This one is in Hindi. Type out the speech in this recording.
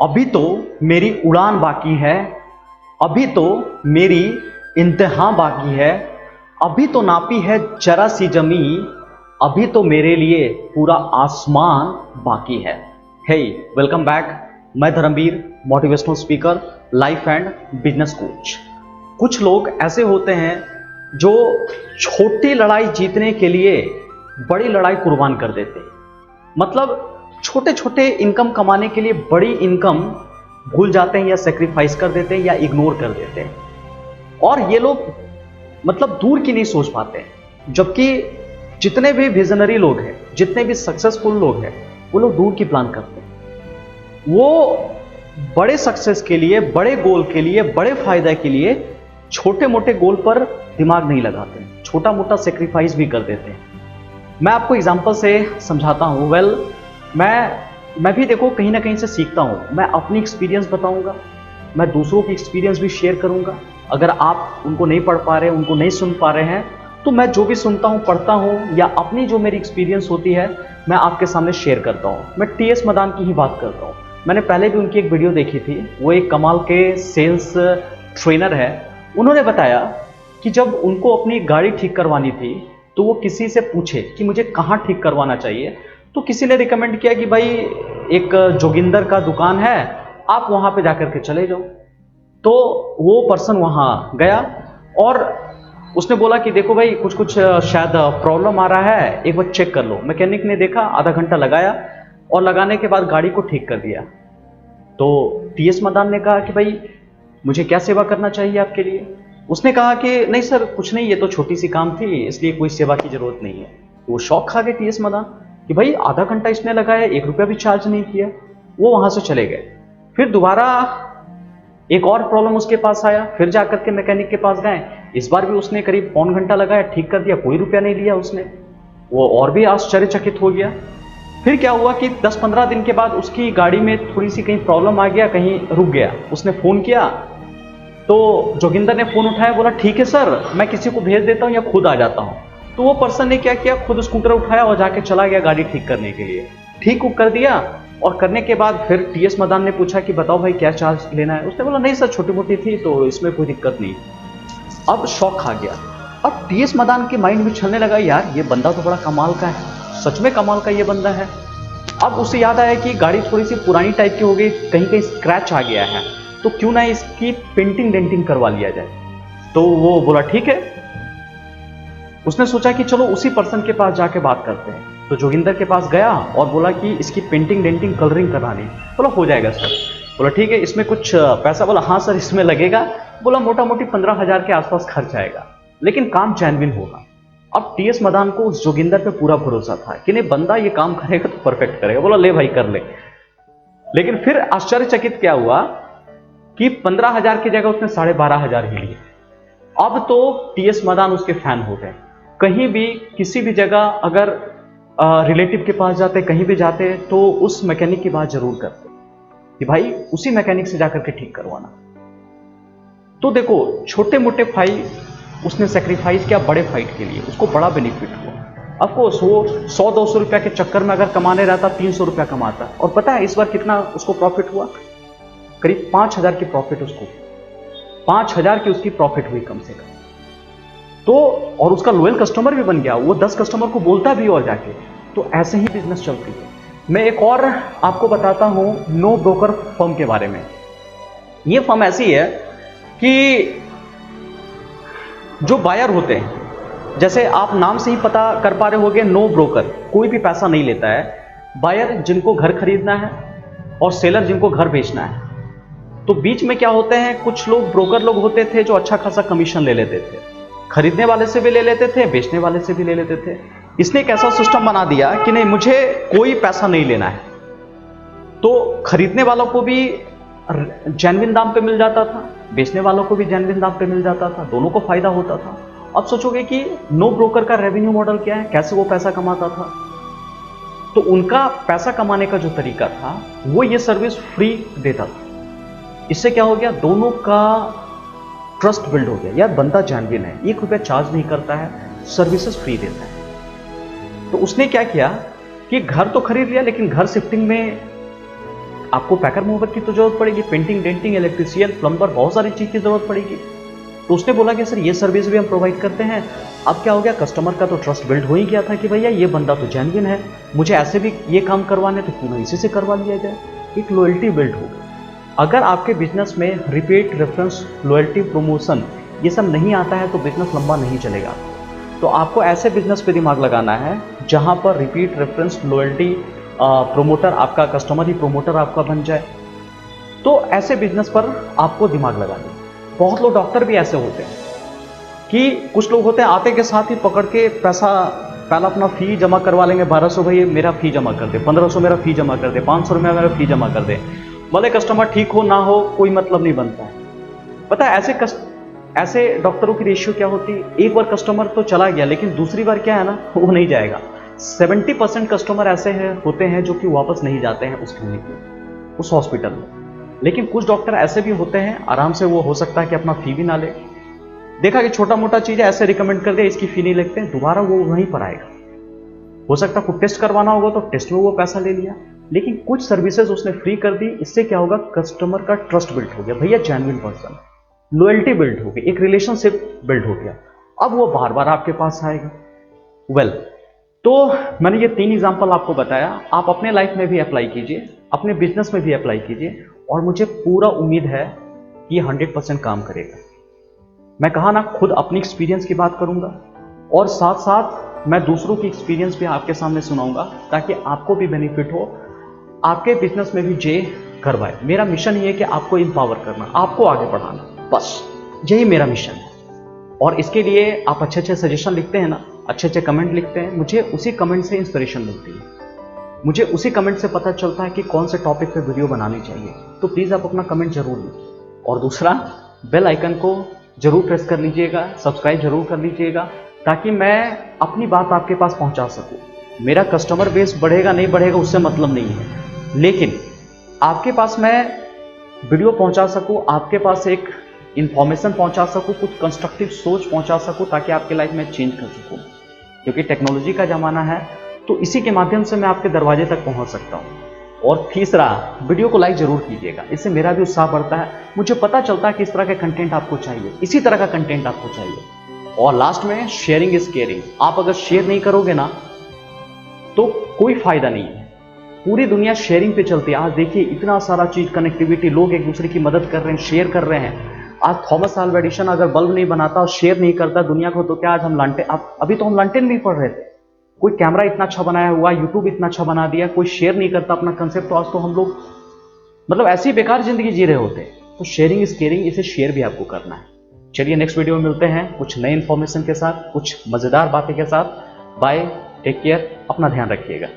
अभी तो मेरी उड़ान बाकी है, अभी तो मेरी इंतहा बाकी है, अभी तो नापी है जरा सी जमी, अभी तो मेरे लिए पूरा आसमान बाकी है। हे वेलकम बैक, मैं Dharmveer, motivational speaker, life and business coach. कुछ लोग ऐसे होते हैं जो छोटी लड़ाई जीतने के लिए बड़ी लड़ाई कुर्बान कर देते हैं। मतलब छोटे छोटे इनकम कमाने के लिए बड़ी इनकम भूल जाते हैं या सेक्रीफाइस कर देते हैं या इग्नोर कर देते हैं। और ये लोग मतलब दूर की नहीं सोच पाते हैं, जबकि जितने भी विजनरी लोग हैं, जितने भी सक्सेसफुल लोग हैं, वो लोग दूर की प्लान करते हैं। वो बड़े सक्सेस के लिए, बड़े गोल के लिए, बड़े फायदे के लिए छोटे मोटे गोल पर दिमाग नहीं लगाते, छोटा मोटा सेक्रीफाइस भी कर देते हैं। मैं आपको एग्जांपल से समझाता हूं। मैं भी देखो कहीं ना कहीं से सीखता हूं। मैं अपनी एक्सपीरियंस बताऊंगा, मैं दूसरों की एक्सपीरियंस भी शेयर करूंगा। अगर आप उनको नहीं पढ़ पा रहे, उनको नहीं सुन पा रहे हैं, तो मैं जो भी सुनता हूं, पढ़ता हूं, या अपनी जो मेरी एक्सपीरियंस होती है मैं आपके सामने शेयर करता हूं। मैं टीएस मदान की ही बात करता हूं। मैंने पहले भी उनकी एक वीडियो देखी थी। वो एक कमाल के सेल्स ट्रेनर है। उन्होंने बताया कि जब उनको अपनी गाड़ी ठीक करवानी थी तो वो किसी से पूछे कि मुझे कहाँ ठीक करवाना चाहिए, तो किसी ने रिकमेंड किया कि भाई एक जोगिंदर का दुकान है, आप वहां पे जाकर के चले जाओ। तो वो पर्सन वहां गया और उसने बोला कि देखो भाई कुछ कुछ शायद प्रॉब्लम आ रहा है, एक बार चेक कर लो। मैकेनिक ने देखा, आधा घंटा लगाया और लगाने के बाद गाड़ी को ठीक कर दिया। तो टीएस मदान ने कहा कि भाई मुझे क्या सेवा करना चाहिए आपके लिए। उसने कहा कि नहीं सर कुछ नहीं, ये तो छोटी सी काम थी, इसलिए कोई सेवा की जरूरत नहीं है। वो शौक खा गए टीएस मदान कि भाई आधा घंटा इसने लगाया, 1 रुपया भी चार्ज नहीं किया। वो वहां से चले गए। फिर दोबारा एक और प्रॉब्लम उसके पास आया, फिर जाकर के मैकेनिक के पास गए। इस बार भी उसने करीब पौन घंटा लगाया, ठीक कर दिया, कोई रुपया नहीं लिया उसने। वो और भी आश्चर्यचकित हो गया। फिर क्या हुआ कि 10-15 दिन के बाद उसकी गाड़ी में थोड़ी सी कहीं प्रॉब्लम आ गया, कहीं रुक गया। उसने फोन किया तो जोगिंदर ने फोन उठाया, बोला ठीक है सर, मैं किसी को भेज देता हूं या खुद आ जाता हूं। तो वो पर्सन ने क्या किया, खुद स्कूटर उठाया और जाके चला गया गाड़ी ठीक करने के लिए। ठीक कर दिया और करने के बाद फिर टीएस मदान ने पूछा कि बताओ भाई क्या चार्ज लेना है। उसने बोला नहीं सर छोटी मोटी थी तो इसमें कोई दिक्कत नहीं। अब शौक खा गया। अब टीएस मदान के माइंड में चलने लगा, यार ये बंदा तो बड़ा कमाल का है, सच में कमाल का ये बंदा है। अब उसे याद आया कि गाड़ी थोड़ी सी पुरानी टाइप की हो गई, कहीं कहीं स्क्रैच आ गया है, तो क्यों ना इसकी पेंटिंग डेंटिंग करवा लिया जाए। तो वो बोला ठीक है। उसने सोचा कि चलो उसी पर्सन के पास जाके बात करते हैं। तो जोगिंदर के पास गया और बोला कि इसकी पेंटिंग डेंटिंग कलरिंग करानी। बोला हो जाएगा सर। बोला ठीक है, इसमें कुछ पैसा? बोला हाँ सर इसमें लगेगा। बोला मोटा मोटी 15,000 के आसपास खर्च आएगा, लेकिन काम जेन्युइन होगा। अब टीएस मदान को उस जोगिंदर पे पूरा भरोसा था कि नहीं बंदा ये काम करेगा तो परफेक्ट करेगा। बोला ले भाई कर ले। लेकिन फिर आश्चर्यचकित क्या हुआ कि 15,000 की जगह उसने 12,500 ही लिए। अब तो टीएस मदान उसके फैन हो गए। कहीं भी किसी भी जगह अगर रिलेटिव के पास जाते, कहीं भी जाते, तो उस मैकेनिक की बात जरूर करते कि भाई उसी मैकेनिक से जाकर के ठीक करवाना। तो देखो छोटे मोटे फाइट उसने सेक्रीफाइस किया बड़े फाइट के लिए, उसको बड़ा बेनिफिट हुआ। अफकोर्स वो 100-200 रुपया के चक्कर में अगर कमाने रहता 300 रुपया कमाता। और पता है इस बार कितना उसको प्रॉफिट हुआ? करीब 5,000 की प्रॉफिट उसको, 5,000 की उसकी प्रॉफिट हुई कम से कम। तो और उसका लॉयल कस्टमर भी बन गया, वो 10 कस्टमर को बोलता भी और जाके। तो ऐसे ही बिजनेस चलती है। मैं एक और आपको बताता हूं नो ब्रोकर फर्म के बारे में। ये फर्म ऐसी है कि जो बायर होते हैं, जैसे आप नाम से ही पता कर पा रहे होंगे, नो ब्रोकर, कोई भी पैसा नहीं लेता है। बायर जिनको घर खरीदना है और सेलर जिनको घर बेचना है। तो बीच में क्या होते हैं, कुछ लोग ब्रोकर लोग होते थे जो अच्छा खासा कमीशन ले लेते थे, खरीदने वाले से भी ले लेते थे, बेचने वाले से भी ले लेते थे। इसने एक ऐसा सिस्टम बना दिया कि नहीं मुझे कोई पैसा नहीं लेना है, तो खरीदने वालों को भी जेन्युइन दाम पे मिल जाता था, बेचने वालों को भी जेन्युइन दाम पे मिल जाता था, दोनों को फायदा होता था। अब सोचोगे कि नो ब्रोकर का रेवेन्यू मॉडल क्या है, कैसे वो पैसा कमाता था। तो उनका पैसा कमाने का जो तरीका था वो ये सर्विस फ्री देता था। इससे क्या हो गया, दोनों का ट्रस्ट बिल्ड हो गया। यार बंदा जेन्युइन है, 1 रुपया चार्ज नहीं करता है, सर्विसेज फ्री देता है। तो उसने क्या किया कि घर तो खरीद लिया, लेकिन घर शिफ्टिंग में आपको पैकर मूवर की तो जरूरत पड़ेगी, पेंटिंग डेंटिंग इलेक्ट्रिशियन प्लम्बर बहुत सारी चीज़ की जरूरत पड़ेगी। तो उसने बोला कि सर ये सर्विस भी हम प्रोवाइड करते हैं। अब क्या हो गया, कस्टमर का तो ट्रस्ट बिल्ड हो ही गया था कि भैया ये बंदा तो जेन्युइन है, मुझे ऐसे भी ये काम करवाने तो क्यों ना इसी से करवा लिया जाए। एक लॉयल्टी बिल्ड हो गई। अगर आपके बिजनेस में रिपीट, रेफरेंस, लॉयल्टी, प्रमोशन ये सब नहीं आता है तो बिजनेस लंबा नहीं चलेगा। तो आपको ऐसे बिजनेस पे दिमाग लगाना है जहां पर रिपीट, रेफरेंस, लॉयल्टी, प्रोमोटर आपका, कस्टमर ही प्रोमोटर आपका बन जाए। तो ऐसे बिजनेस पर आपको दिमाग लगाना है। बहुत लोग डॉक्टर भी ऐसे होते हैं कि कुछ लोग होते हैं आते के साथ ही पकड़ के पैसा पहला अपना फी जमा करवा लेंगे, 1200 भाई मेरा फी जमा कर दे, 1500 मेरा फी जमा कर दे, 500 रुपया मेरा फी जमा कर दे। भले कस्टमर ठीक हो ना हो कोई मतलब नहीं बनता है। पता है ऐसे डॉक्टरों की रेशियो क्या होती है, एक बार कस्टमर तो चला गया लेकिन दूसरी बार क्या है ना, वो नहीं जाएगा। 70% कस्टमर ऐसे होते हैं जो कि वापस नहीं जाते हैं उस क्लिनिक में, उस हॉस्पिटल में। लेकिन कुछ डॉक्टर ऐसे भी होते हैं, आराम से वो हो सकता है कि अपना फी भी ना ले, देखा कि छोटा मोटा चीज है ऐसे रिकमेंड कर दे, इसकी फी नहीं लेते हैं, दोबारा वो वहीं पर आएगा। हो सकता है कुछ टेस्ट करवाना होगा तो टेस्ट में वो पैसा ले लिया, लेकिन कुछ सर्विसेज उसने फ्री कर दी। इससे क्या होगा, कस्टमर का ट्रस्ट बिल्ड हो गया, भैया जेन्युइन पर्सन, लॉयल्टी बिल्ड हो गई, एक रिलेशनशिप बिल्ड हो गया। अब वो बार बार आपके पास आएगा। तो मैंने ये 3 एग्जांपल आपको बताया, आप अपने लाइफ में भी अप्लाई कीजिए, अपने बिजनेस में भी अप्लाई कीजिए, और मुझे पूरा उम्मीद है कि ये 100% काम करेगा। मैं कहा ना, खुद अपनी एक्सपीरियंस की बात करूंगा और साथ साथ मैं दूसरों की एक्सपीरियंस भी आपके सामने सुनाऊंगा ताकि आपको भी बेनिफिट हो, आपके बिजनेस में भी जे करवाए। मेरा मिशन ये है कि आपको एम्पावर करना, आपको आगे बढ़ाना, बस यही मेरा मिशन है। और इसके लिए आप अच्छे अच्छे सजेशन लिखते हैं ना, अच्छे अच्छे कमेंट लिखते हैं, मुझे उसी कमेंट से इंस्पिरेशन मिलती है, मुझे उसी कमेंट से पता चलता है कि कौन से टॉपिक पे वीडियो बनानी चाहिए। तो प्लीज़ आप अपना कमेंट जरूर लिखिए। और दूसरा, बेल आइकन को जरूर प्रेस कर लीजिएगा, सब्सक्राइब जरूर कर लीजिएगा, ताकि मैं अपनी बात आपके पास पहुंचा सकूं। मेरा कस्टमर बेस बढ़ेगा नहीं बढ़ेगा उससे मतलब नहीं है, लेकिन आपके पास मैं वीडियो पहुंचा सकूं, आपके पास एक इंफॉर्मेशन पहुंचा सकूं, कुछ कंस्ट्रक्टिव सोच पहुंचा सकूं, ताकि आपके लाइफ में चेंज कर सकूं। क्योंकि टेक्नोलॉजी का जमाना है, तो इसी के माध्यम से मैं आपके दरवाजे तक पहुंच सकता हूं। और तीसरा, वीडियो को लाइक जरूर कीजिएगा, इससे मेरा भी उत्साह बढ़ता है, मुझे पता चलता है कि इस तरह का कंटेंट आपको चाहिए, इसी तरह का कंटेंट आपको चाहिए। और लास्ट में, शेयरिंग इज केयरिंग। आप अगर शेयर नहीं करोगे ना तो कोई फायदा नहीं है। पूरी दुनिया शेयरिंग पे चलती है। आज देखिए इतना सारा चीज, कनेक्टिविटी, लोग एक दूसरे की मदद कर रहे हैं, शेयर कर रहे हैं। आज थॉमस अल्वा एडिसन अगर बल्ब नहीं बनाता और शेयर नहीं करता दुनिया को, तो क्या आज हम अभी तो हम लालटेन नहीं पढ़ रहे थे। कोई कैमरा इतना अच्छा बनाया हुआ, यूट्यूब इतना अच्छा बना दिया, कोई शेयर नहीं करता अपना कंसेप्ट, तो आज तो हम लोग मतलब ऐसी बेकार जिंदगी जी रहे होते। तो शेयरिंग इज केयरिंग, इसे शेयर भी आपको करना है। चलिए नेक्स्ट वीडियो में मिलते हैं कुछ नए इन्फॉर्मेशन के साथ, कुछ मजेदार बातें के साथ। बाय, टेक केयर, अपना ध्यान रखिएगा।